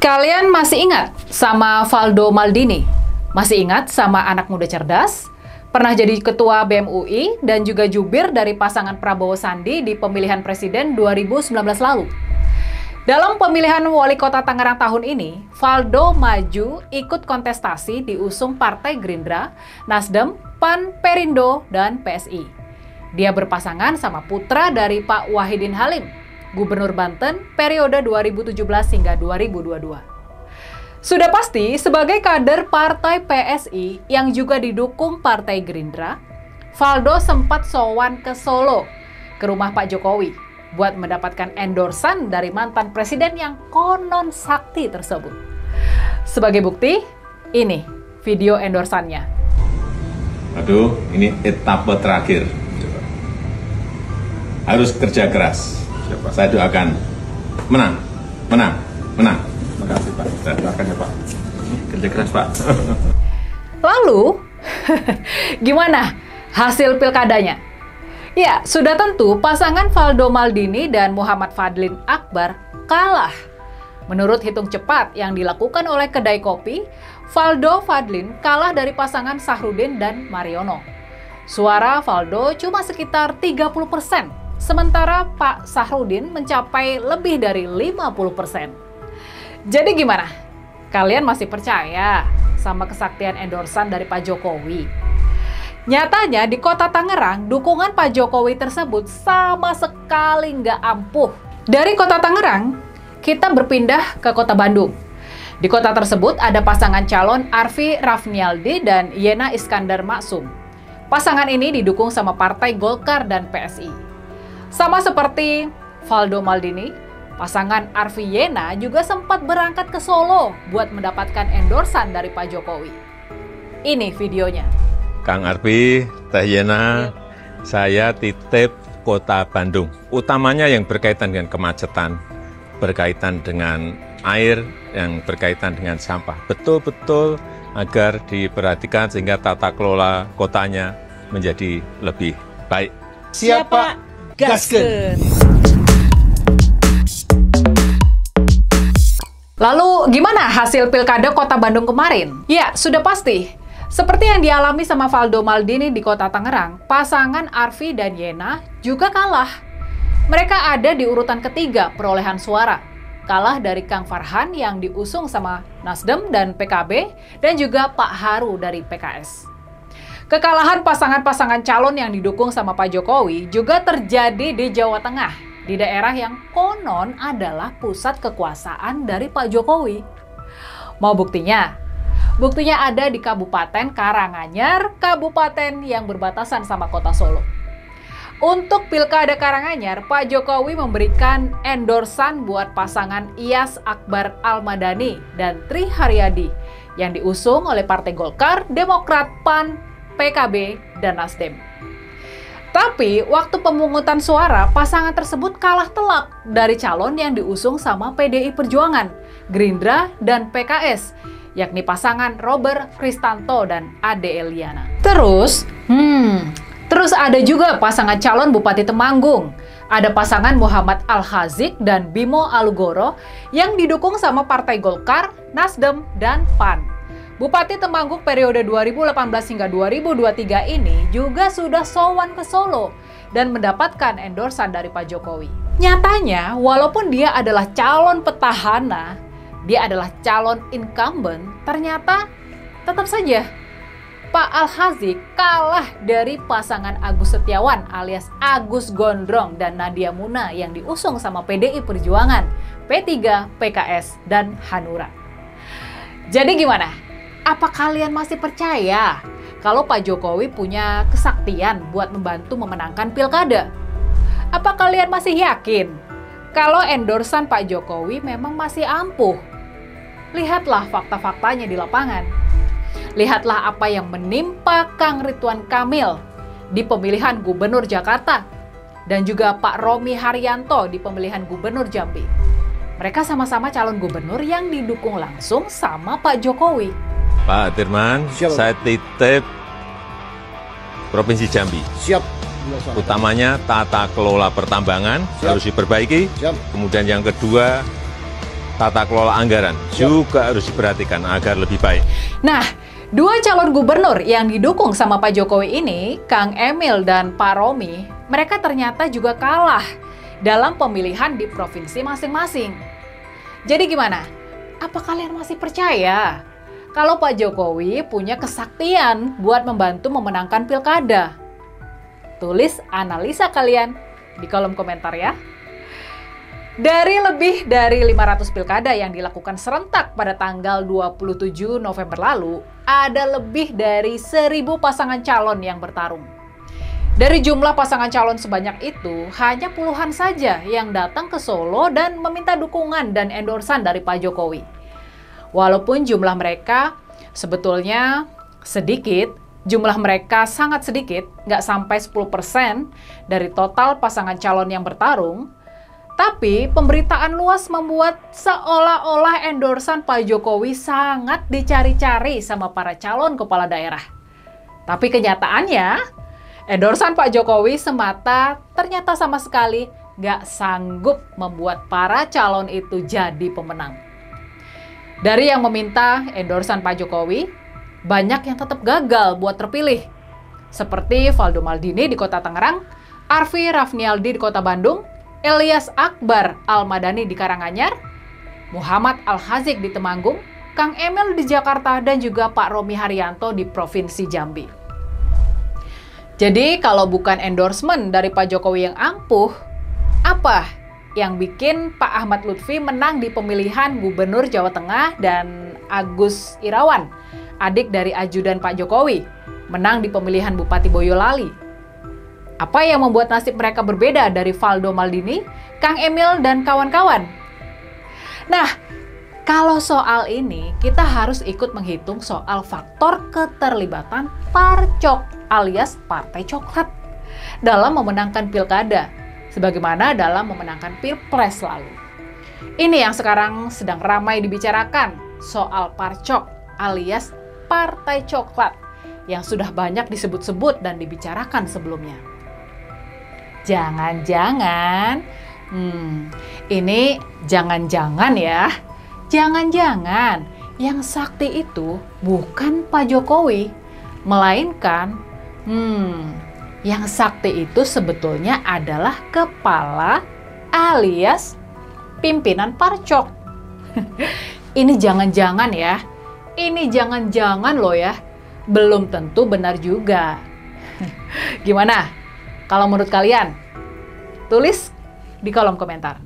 Kalian masih ingat sama Valdo Maldini? Masih ingat sama anak muda cerdas? Pernah jadi ketua BEM UI dan juga jubir dari pasangan Prabowo Sandi di pemilihan presiden 2019 lalu. Dalam pemilihan wali kota Tangerang tahun ini, Valdo maju ikut kontestasi diusung Partai Gerindra, Nasdem, PAN, Perindo, dan PSI. Dia berpasangan sama putra dari Pak Wahidin Halim, Gubernur Banten periode 2017 hingga 2022. Sudah pasti sebagai kader Partai PSI yang juga didukung Partai Gerindra, Valdo sempat sowan ke Solo, ke rumah Pak Jokowi, buat mendapatkan endorsan dari mantan presiden yang konon sakti tersebut. Sebagai bukti, ini video endorsannya. Aduh, ini etapa terakhir. Harus kerja keras. Saya doakan menang. Terima kasih Pak. Saya doakan ya Pak. Kerja keras Pak. Lalu, gimana hasil pilkadanya? Ya, sudah tentu pasangan Valdo Maldini dan Muhammad Fadlin Akbar kalah. Menurut hitung cepat yang dilakukan oleh kedai kopi, Valdo Fadlin kalah dari pasangan Sahrudin dan Mariono. Suara Valdo cuma sekitar 30%. Sementara Pak Sahrudin mencapai lebih dari 50%. Jadi gimana? Kalian masih percaya sama kesaktian endorsan dari Pak Jokowi? Nyatanya di kota Tangerang, dukungan Pak Jokowi tersebut sama sekali nggak ampuh. Dari kota Tangerang, kita berpindah ke kota Bandung. Di kota tersebut ada pasangan calon Arfi Rafnialdi dan Yena Iskandar Maksum. Pasangan ini didukung sama Partai Golkar dan PSI. Sama seperti Valdo Maldini, pasangan Arfi Yena juga sempat berangkat ke Solo buat mendapatkan endorsan dari Pak Jokowi. Ini videonya. Kang Arfi, Teh Yena, saya titip kota Bandung. Utamanya yang berkaitan dengan kemacetan, berkaitan dengan air, yang berkaitan dengan sampah. Betul-betul agar diperhatikan sehingga tata kelola kotanya menjadi lebih baik. Siapa? Gaskeun. Lalu gimana hasil pilkada kota Bandung kemarin? Ya, sudah pasti. Seperti yang dialami sama Valdo Maldini di kota Tangerang, pasangan Arfi dan Yena juga kalah. Mereka ada di urutan ketiga perolehan suara. Kalah dari Kang Farhan yang diusung sama Nasdem dan PKB, dan juga Pak Haru dari PKS. Kekalahan pasangan-pasangan calon yang didukung sama Pak Jokowi juga terjadi di Jawa Tengah, di daerah yang konon adalah pusat kekuasaan dari Pak Jokowi. Mau buktinya? Buktinya ada di Kabupaten Karanganyar, kabupaten yang berbatasan sama kota Solo. Untuk Pilkada Karanganyar, Pak Jokowi memberikan endorsan buat pasangan Iyas Akbar Almadani dan Tri Haryadi yang diusung oleh Partai Golkar, Demokrat, PAN, PKB, dan Nasdem. Tapi waktu pemungutan suara, pasangan tersebut kalah telak dari calon yang diusung sama PDI Perjuangan, Gerindra, dan PKS, yakni pasangan Robert Kristanto dan Ade Eliana. Terus ada juga pasangan calon Bupati Temanggung. Ada pasangan Muhammad Al-Hazik dan Bimo Alugoro yang didukung sama Partai Golkar, Nasdem, dan PAN. Bupati Temanggung periode 2018 hingga 2023 ini juga sudah sowan ke Solo dan mendapatkan endorsan dari Pak Jokowi. Nyatanya, walaupun dia adalah calon petahana, dia adalah calon incumbent, ternyata tetap saja Pak Al-Hazik kalah dari pasangan Agus Setiawan alias Agus Gondrong dan Nadia Muna yang diusung sama PDI Perjuangan, P3, PKS, dan Hanura. Jadi gimana? Apa kalian masih percaya kalau Pak Jokowi punya kesaktian buat membantu memenangkan pilkada? Apa kalian masih yakin kalau endorsan Pak Jokowi memang masih ampuh? Lihatlah fakta-faktanya di lapangan. Lihatlah apa yang menimpa Kang Ridwan Kamil di pemilihan Gubernur Jakarta dan juga Pak Romi Haryanto di pemilihan Gubernur Jambi. Mereka sama-sama calon gubernur yang didukung langsung sama Pak Jokowi. Pak Dirman, saya titip Provinsi Jambi. Siap. Utamanya tata kelola pertambangan harus diperbaiki. Kemudian yang kedua, tata kelola anggaran juga harus diperhatikan agar lebih baik. Nah, dua calon gubernur yang didukung sama Pak Jokowi ini, Kang Emil dan Pak Romi, mereka ternyata juga kalah dalam pemilihan di provinsi masing-masing. Jadi gimana? Apa kalian masih percaya kalau Pak Jokowi punya kesaktian buat membantu memenangkan pilkada? Tulis analisa kalian di kolom komentar ya. Dari lebih dari 500 pilkada yang dilakukan serentak pada tanggal 27 November lalu, ada lebih dari 1.000 pasangan calon yang bertarung. Dari jumlah pasangan calon sebanyak itu, hanya puluhan saja yang datang ke Solo dan meminta dukungan dan endorsan dari Pak Jokowi. Walaupun jumlah mereka sebetulnya sedikit, jumlah mereka sangat sedikit, nggak sampai 10% dari total pasangan calon yang bertarung, tapi pemberitaan luas membuat seolah-olah endorsan Pak Jokowi sangat dicari-cari sama para calon kepala daerah. Tapi kenyataannya, endorsan Pak Jokowi semata ternyata sama sekali nggak sanggup membuat para calon itu jadi pemenang. Dari yang meminta endorsan Pak Jokowi, banyak yang tetap gagal buat terpilih. Seperti Valdo Maldini di Kota Tangerang, Arfi Rafnialdi di Kota Bandung, Ilyas Akbar Al-Madani di Karanganyar, Muhammad Al-Hazik di Temanggung, Kang Emil di Jakarta, dan juga Pak Romi Haryanto di Provinsi Jambi. Jadi kalau bukan endorsement dari Pak Jokowi yang ampuh, apa yang bikin Pak Ahmad Lutfi menang di pemilihan Gubernur Jawa Tengah dan Agus Irawan, adik dari ajudan Pak Jokowi, menang di pemilihan Bupati Boyolali? Apa yang membuat nasib mereka berbeda dari Valdo Maldini, Kang Emil, dan kawan-kawan? Nah, kalau soal ini kita harus ikut menghitung soal faktor keterlibatan parcok alias partai coklat dalam memenangkan pilkada, sebagaimana dalam memenangkan pilpres lalu. Ini yang sekarang sedang ramai dibicarakan, soal parcok alias partai coklat yang sudah banyak disebut-sebut dan dibicarakan sebelumnya. Jangan-jangan, ini jangan-jangan ya, jangan-jangan yang sakti itu bukan Pak Jokowi, melainkan yang sakti itu sebetulnya adalah kepala alias pimpinan parcok. Ini jangan-jangan ya, ini jangan-jangan loh ya, belum tentu benar juga. Gimana? Kalau menurut kalian, tulis di kolom komentar.